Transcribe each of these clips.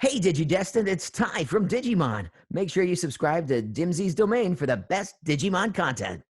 Hey Digidestined, it's Ty from Digimon. Make sure you subscribe to Dimsy's domain for the best Digimon content.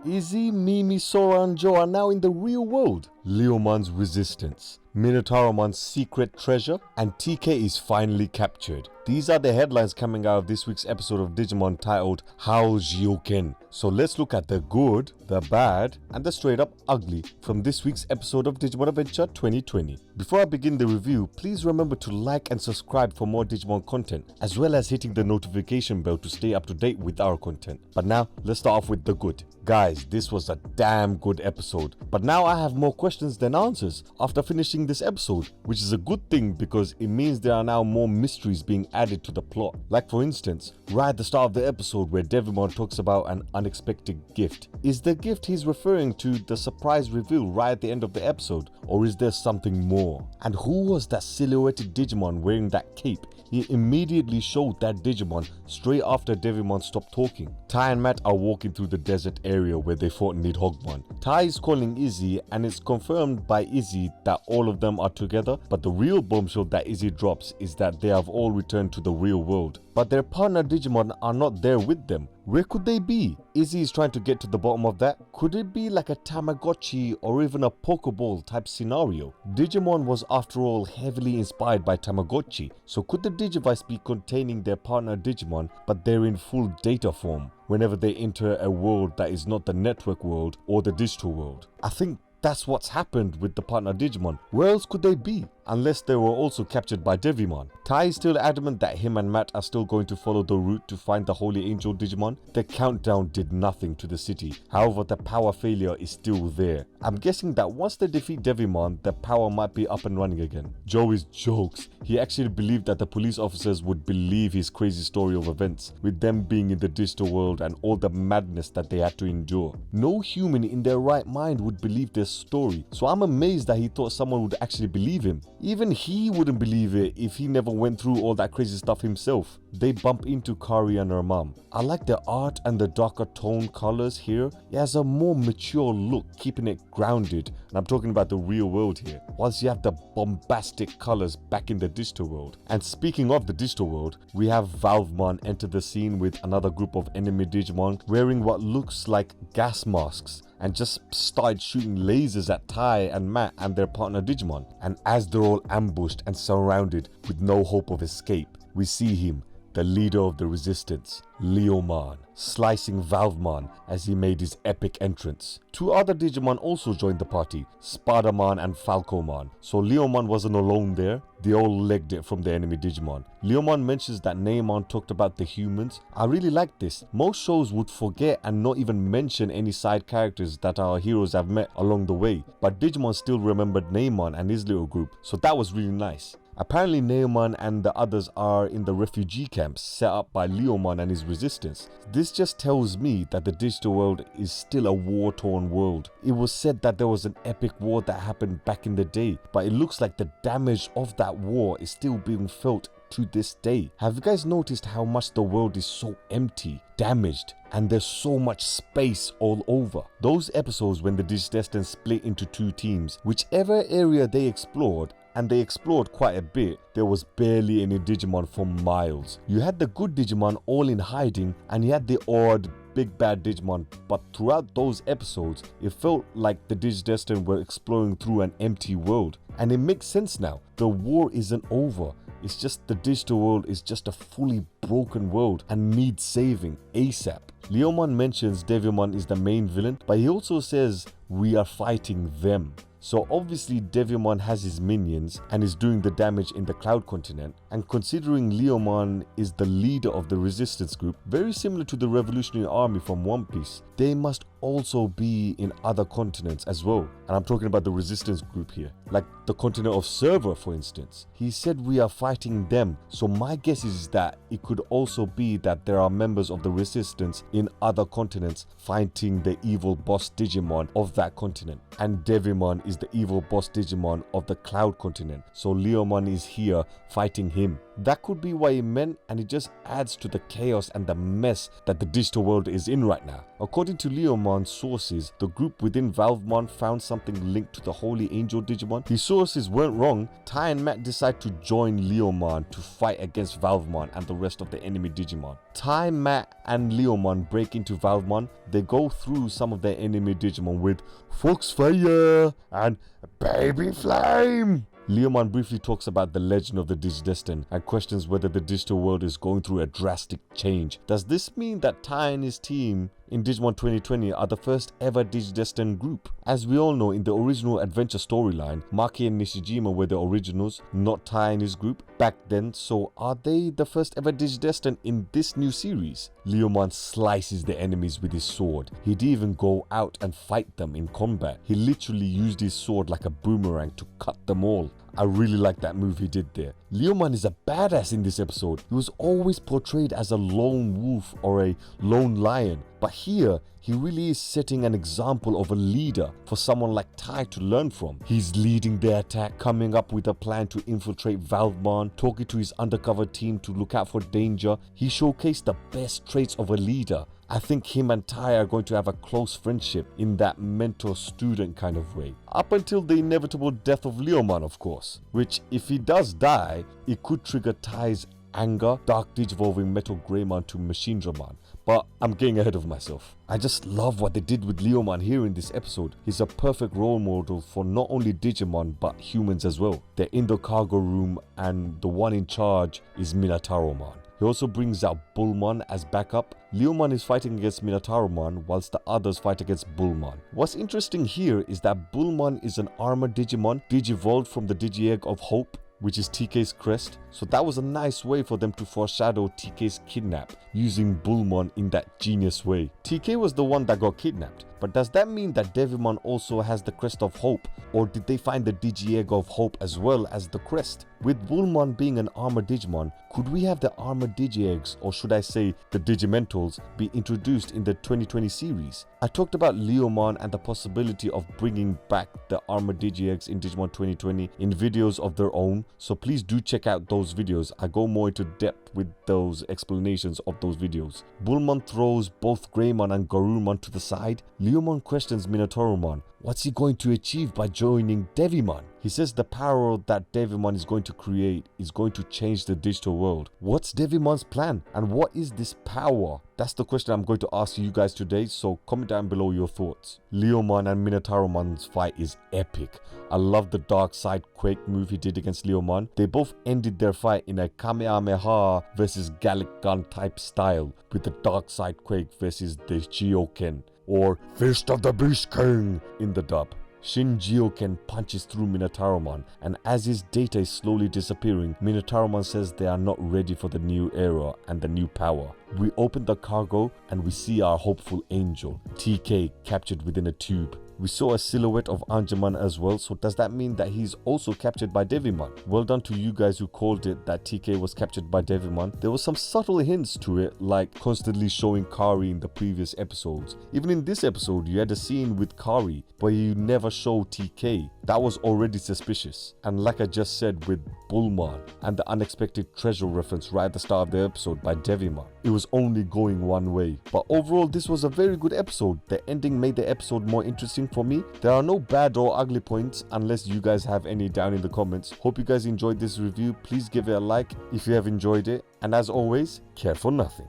Izzy, Mimi, Sora and Joe are now in the real world. Leomon's resistance, Minotaurumon's secret treasure, and TK is finally captured. These are the headlines coming out of this week's episode of Digimon titled How Jyoken. So let's look at the good, the bad, and the straight up ugly from this week's episode of Digimon Adventure 2020. Before I begin the review, please remember to like and subscribe for more Digimon content, as well as hitting the notification bell to stay up to date with our content. But now, let's start off with the good. Guys, this was a damn good episode, but now I have more questions than answers after finishing this episode, which is a good thing because it means there are now more mysteries being added to the plot. Like for instance, right at the start of the episode where Devimon talks about an unexpected gift. Is the gift he's referring to the surprise reveal right at the end of the episode, or is there something more? And who was that silhouetted Digimon wearing that cape? He immediately showed that Digimon straight after Devimon stopped talking. Tai and Matt are walking through the desert area where they fought Nidhoggmon. Tai is calling Izzy and it's confirmed by Izzy that all of them are together, but the real bombshell that Izzy drops is that they have all returned to the real world. But their partner Digimon are not there with them. Where could they be? Izzy is trying to get to the bottom of that. Could it be like a Tamagotchi or even a Pokeball type scenario? Digimon was after all heavily inspired by Tamagotchi, so could the Digivice be containing their partner Digimon but they're in full data form whenever they enter a world that is not the network world or the digital world? I think that's what's happened with the partner Digimon. Where else could they be? Unless they were also captured by Devimon. Tai is still adamant that him and Matt are still going to follow the route to find the Holy Angel Digimon. The countdown did nothing to the city, however the power failure is still there. I'm guessing that once they defeat Devimon, the power might be up and running again. Joey's jokes. He actually believed that the police officers would believe his crazy story of events, with them being in the digital world and all the madness that they had to endure. No human in their right mind would believe this story, so I'm amazed that he thought someone would actually believe him. Even he wouldn't believe it if he never went through all that crazy stuff himself. They bump into Kari and her mom. I like the art and the darker tone colors here. It has a more mature look, keeping it grounded, and I'm talking about the real world here, whilst you have the bombastic colors back in the digital world. And speaking of the digital world, we have Valvemon enter the scene with another group of enemy Digimon wearing what looks like gas masks, and just started shooting lasers at Tai and Matt and their partner Digimon. And as they're all ambushed and surrounded with no hope of escape, we see him, the leader of the resistance, Leomon, slicing Valvemon as he made his epic entrance. Two other Digimon also joined the party, Spidermon and Falcomon, so Leomon wasn't alone there. They all legged it from the enemy Digimon. Leomon mentions that Neymon talked about the humans. I really like this. Most shows would forget and not even mention any side characters that our heroes have met along the way, but Digimon still remembered Neymon and his little group, so that was really nice. Apparently Neomon and the others are in the refugee camps set up by Leomon and his resistance. This just tells me that the digital world is still a war-torn world. It was said that there was an epic war that happened back in the day, but it looks like the damage of that war is still being felt to this day. Have you guys noticed how much the world is so empty, damaged, and there's so much space all over? Those episodes when the Digidestined split into two teams, whichever area they explored, and they explored quite a bit, there was barely any Digimon for miles. You had the good Digimon all in hiding, and you had the odd big bad Digimon, but throughout those episodes, it felt like the Digidestined were exploring through an empty world. And it makes sense now. The war isn't over. It's just the digital world is just a fully broken world and needs saving ASAP. Leomon mentions Devimon is the main villain, but he also says we are fighting them. So obviously Devimon has his minions and is doing the damage in the Cloud Continent, and considering Leomon is the leader of the resistance group, very similar to the Revolutionary Army from One Piece, they must also be in other continents as well. And I'm talking about the resistance group here, like the continent of Server for instance. He said we are fighting them, so my guess is that it could also be that there are members of the resistance in other continents fighting the evil boss Digimon of that continent, and Devimon is the evil boss Digimon of the Cloud Continent, so Leomon is here fighting him. That could be what it meant, and it just adds to the chaos and the mess that the digital world is in right now. According to Leomon's sources, the group within Valvemon found something linked to the Holy Angel Digimon. His sources weren't wrong. Tai and Matt decide to join Leomon to fight against Valvemon and the rest of the enemy Digimon. Tai, Matt and Leomon break into Valvemon. They go through some of their enemy Digimon with Foxfire and Baby Flame. Leomon briefly talks about the legend of the Digidestined and questions whether the digital world is going through a drastic change. Does this mean that Tai and his team in Digimon 2020 are the first ever Digidestined group? As we all know, in the original Adventure storyline, Maki and Nishijima were the originals, not Tai and his group back then, so are they the first ever Digidestined in this new series? Leomon slices the enemies with his sword. He'd even go out and fight them in combat. He literally used his sword like a boomerang to cut them all. I really like that move he did there. Leomon is a badass in this episode. He was always portrayed as a lone wolf or a lone lion, but here he really is setting an example of a leader for someone like Tai to learn from. He's leading the attack, coming up with a plan to infiltrate Valvemon, talking to his undercover team to look out for danger. He showcased the best traits of a leader. I think him and Tai are going to have a close friendship in that mentor-student kind of way. Up until the inevitable death of Leomon, of course. Which, if he does die, it could trigger Tai's anger, Dark Digivolving Metal Greymon to Machinedramon. But I'm getting ahead of myself. I just love what they did with Leomon here in this episode. He's a perfect role model for not only Digimon but humans as well. They're in the cargo room and the one in charge is Minotarumon. He also brings out Bullmon as backup. Leomon is fighting against Minotarumon whilst the others fight against Bullmon. What's interesting here is that Bullmon is an Armour Digimon, digivolved from the Digiegg of Hope, which is TK's crest. So that was a nice way for them to foreshadow TK's kidnap, using Bullmon in that genius way. TK was the one that got kidnapped, but does that mean that Devimon also has the crest of hope, or did they find the Digiegg of Hope as well as the crest? With Bullmon being an Armour Digimon, could we have the Armour Digieggs, or should I say the Digimentals, be introduced in the 2020 series? I talked about Leomon and the possibility of bringing back the Armour Digieggs in Digimon 2020 in videos of their own, so please do check out those videos. I go more into depth with those explanations of those videos. Bullmon throws both Greymon and Garurumon to the side. Leomon questions Minotarumon. What's he going to achieve by joining Devimon? He says the power that Devimon is going to create is going to change the digital world. What's Devimon's plan? And what is this power? That's the question I'm going to ask you guys today, so comment down below your thoughts. Leomon and Minotarumon's fight is epic. I love the Dark Side Quake move he did against Leomon. They both ended their fight in a Kamehameha versus Gallic Gun type style, with the Dark Side Quake versus the Jyoken, or Fist of the Beast King in the dub. Shin Jyoken punches through Minotarumon, and as his data is slowly disappearing, Minotarumon says they are not ready for the new era and the new power. We open the cargo and we see our hopeful angel, TK, captured within a tube. We saw a silhouette of Angemon as well, so does that mean that he's also captured by Devimon? Well done to you guys who called it that TK was captured by Devimon. There was some subtle hints to it, like constantly showing Kari in the previous episodes. Even in this episode, you had a scene with Kari, but you never show TK. That was already suspicious. And like I just said with Bullmon and the unexpected treasure reference right at the start of the episode by Devimon, it was only going one way. But overall, this was a very good episode. The ending made the episode more interesting for me. There are no bad or ugly points unless you guys have any down in the comments. Hope you guys enjoyed this review. Please give it a like if you have enjoyed it. And as always, care for nothing.